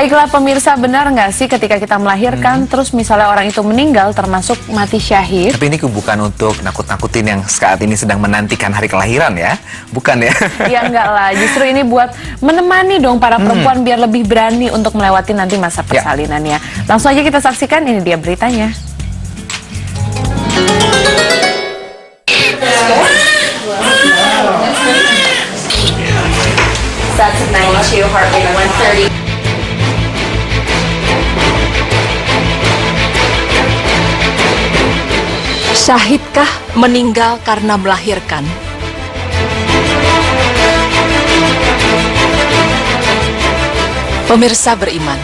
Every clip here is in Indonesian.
Baiklah pemirsa, benar nggak sih ketika kita melahirkan terus misalnya orang itu meninggal termasuk mati syahid? Tapi ini bukan untuk nakut-nakutin yang saat ini sedang menantikan hari kelahiran ya, bukan ya? Ya enggak lah, justru ini buat menemani dong para perempuan biar lebih berani untuk melewati nanti masa persalinannya. Langsung aja kita saksikan, ini dia beritanya. That's 92, heart rate 130. Syahidkah meninggal karena melahirkan? Pemirsa beriman,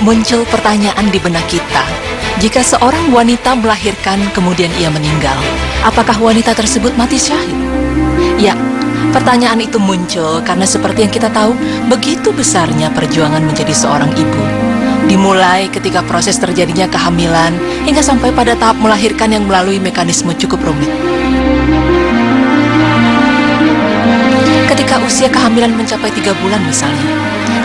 muncul pertanyaan di benak kita. Jika seorang wanita melahirkan kemudian ia meninggal, apakah wanita tersebut mati syahid? Ya, pertanyaan itu muncul karena seperti yang kita tahu, begitu besarnya perjuangan menjadi seorang ibu. Dimulai ketika proses terjadinya kehamilan hingga sampai pada tahap melahirkan yang melalui mekanisme cukup rumit. Ketika usia kehamilan mencapai 3 bulan misalnya,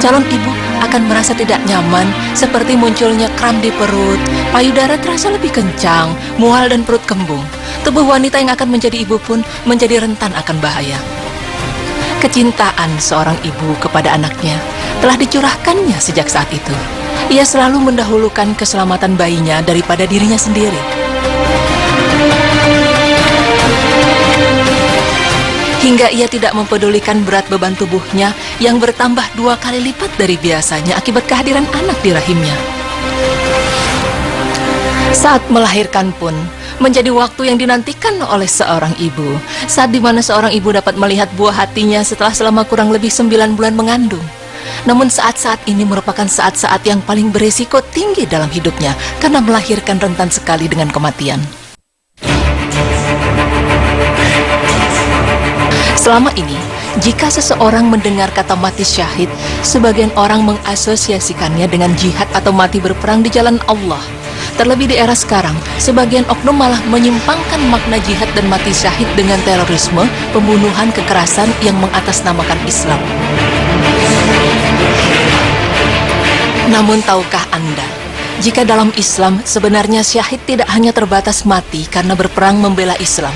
calon ibu akan merasa tidak nyaman seperti munculnya kram di perut, payudara terasa lebih kencang, mual dan perut kembung. Tubuh wanita yang akan menjadi ibu pun menjadi rentan akan bahaya. Kecintaan seorang ibu kepada anaknya telah dicurahkannya sejak saat itu. Ia selalu mendahulukan keselamatan bayinya daripada dirinya sendiri. Hingga ia tidak mempedulikan berat beban tubuhnya yang bertambah 2 kali lipat dari biasanya akibat kehadiran anak di rahimnya. Saat melahirkan pun menjadi waktu yang dinantikan oleh seorang ibu. Saat dimana seorang ibu dapat melihat buah hatinya setelah selama kurang lebih 9 bulan mengandung. Namun saat-saat ini merupakan saat-saat yang paling berisiko tinggi dalam hidupnya karena melahirkan rentan sekali dengan kematian. Selama ini, jika seseorang mendengar kata mati syahid, sebagian orang mengasosiasikannya dengan jihad atau mati berperang di jalan Allah. Terlebih di era sekarang, sebagian oknum malah menyimpangkan makna jihad dan mati syahid dengan terorisme, pembunuhan, kekerasan yang mengatasnamakan Islam. Namun tahukah Anda, jika dalam Islam sebenarnya syahid tidak hanya terbatas mati karena berperang membela Islam.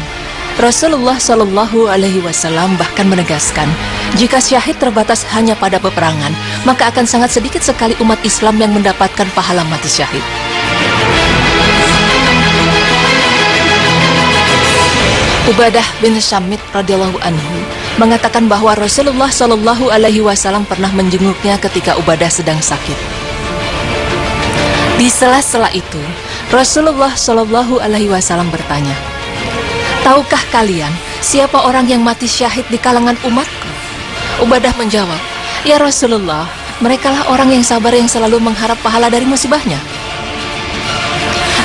Rasulullah Shallallahu Alaihi Wasallam bahkan menegaskan, jika syahid terbatas hanya pada peperangan, maka akan sangat sedikit sekali umat Islam yang mendapatkan pahala mati syahid. Ubadah bin Syamit radhiyallahu anhu mengatakan bahwa Rasulullah Shallallahu Alaihi Wasallam pernah menjenguknya ketika Ubadah sedang sakit. Di sela-sela itu, Rasulullah Shallallahu Alaihi Wasallam bertanya, "Tahukah kalian siapa orang yang mati syahid di kalangan umatku?" Ubadah menjawab, "Ya Rasulullah, merekalah orang yang sabar yang selalu mengharap pahala dari musibahnya."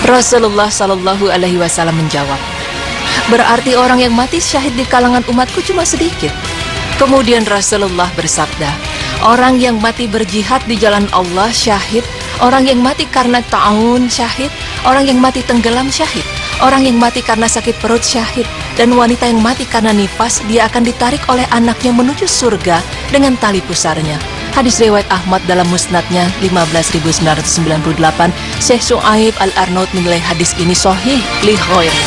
Rasulullah Shallallahu Alaihi Wasallam menjawab, "Berarti orang yang mati syahid di kalangan umatku cuma sedikit." Kemudian Rasulullah bersabda, "Orang yang mati berjihad di jalan Allah syahid, orang yang mati karena ta'un syahid, orang yang mati tenggelam syahid, orang yang mati karena sakit perut syahid, dan wanita yang mati karena nifas, dia akan ditarik oleh anaknya menuju surga dengan tali pusarnya." Hadis riwayat Ahmad dalam musnadnya 15.998. Syekh Syuaib Al-Arnaud menilai hadis ini sahih li ghairi.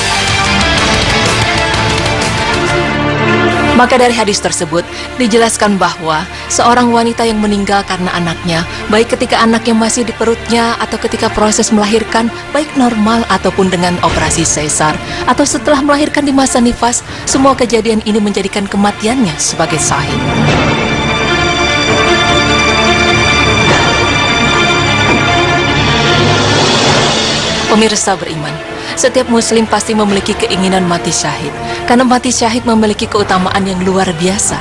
Maka dari hadis tersebut dijelaskan bahwa seorang wanita yang meninggal karena anaknya, baik ketika anaknya masih di perutnya atau ketika proses melahirkan, baik normal ataupun dengan operasi sesar, atau setelah melahirkan di masa nifas, semua kejadian ini menjadikan kematiannya sebagai syahid. Pemirsa beriman, setiap muslim pasti memiliki keinginan mati syahid, karena mati syahid memiliki keutamaan yang luar biasa.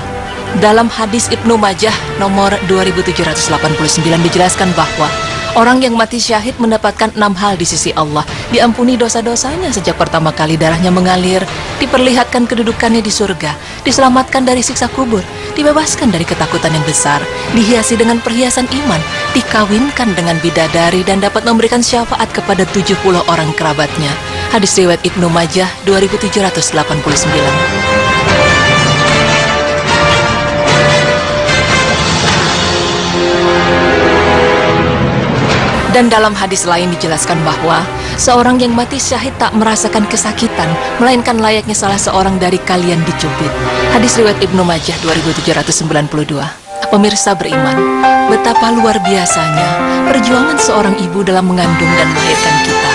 Dalam hadis Ibnu Majah nomor 2789 dijelaskan bahwa orang yang mati syahid mendapatkan 6 hal di sisi Allah. Diampuni dosa-dosanya sejak pertama kali darahnya mengalir, diperlihatkan kedudukannya di surga, diselamatkan dari siksa kubur, dibebaskan dari ketakutan yang besar, dihiasi dengan perhiasan iman, dikawinkan dengan bidadari, dan dapat memberikan syafaat kepada 70 orang kerabatnya. Hadis riwayat Ibnu Majah 2789. Dan dalam hadis lain dijelaskan bahwa seorang yang mati syahid tak merasakan kesakitan, melainkan layaknya salah seorang dari kalian dicubit. Hadis riwayat Ibnu Majah 2792. Pemirsa beriman, betapa luar biasanya perjuangan seorang ibu dalam mengandung dan melahirkan kita.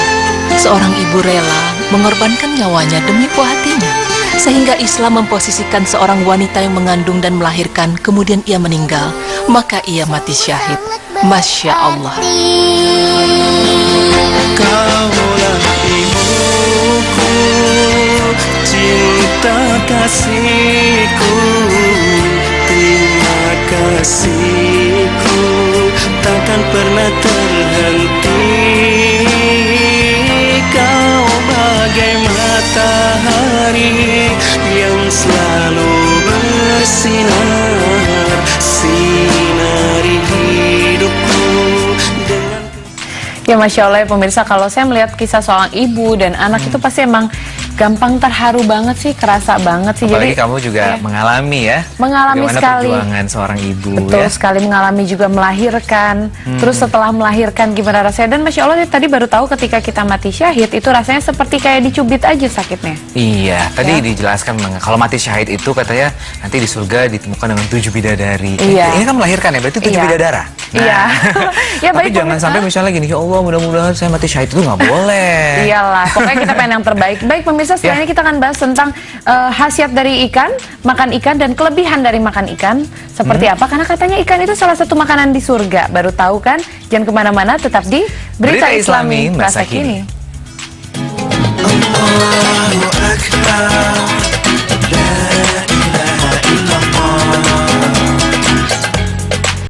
Seorang ibu rela mengorbankan nyawanya demi buah hatinya, sehingga Islam memposisikan seorang wanita yang mengandung dan melahirkan, kemudian ia meninggal, maka ia mati syahid. Masya Allah. Kaulah ibuku, cinta kasihku, terima kasihku, takkan pernah terhenti. Kau bagai matahari yang selalu bersinar, sinari hidupku dengan... Ya Masya Allah ya pemirsa, kalau saya melihat kisah seorang ibu dan anak itu pasti emang gampang terharu banget sih, kerasa banget sih. Apalagi Jadi kamu juga mengalami ya. Mengalami bagaimana sekali. perjuangan seorang ibu. Betul ya. sekali, mengalami juga melahirkan. Terus setelah melahirkan gimana rasanya? Dan Masya Allah tadi baru tahu ketika kita mati syahid itu rasanya seperti kayak dicubit aja sakitnya. Iya, tadi Ya. dijelaskan kalau mati syahid itu katanya nanti di surga ditemukan dengan 7 bidadari. Iya. Ini kan melahirkan ya, berarti 7 Iya. bidadara. Iya. Ya, tapi baik, jangan pemirsa. sampai misalnya gini, ya Allah mudah-mudahan saya mati syahid, itu nggak boleh. Iyalah, pokoknya kita pengen yang terbaik. Baik pemirsa, setelah ini kita akan bahas tentang khasiat dari ikan, makan ikan, dan kelebihan dari makan ikan. Seperti apa? Karena katanya ikan itu salah satu makanan di surga. Baru tahu kan? Jangan kemana-mana, tetap di Berita Islami Masa Kini.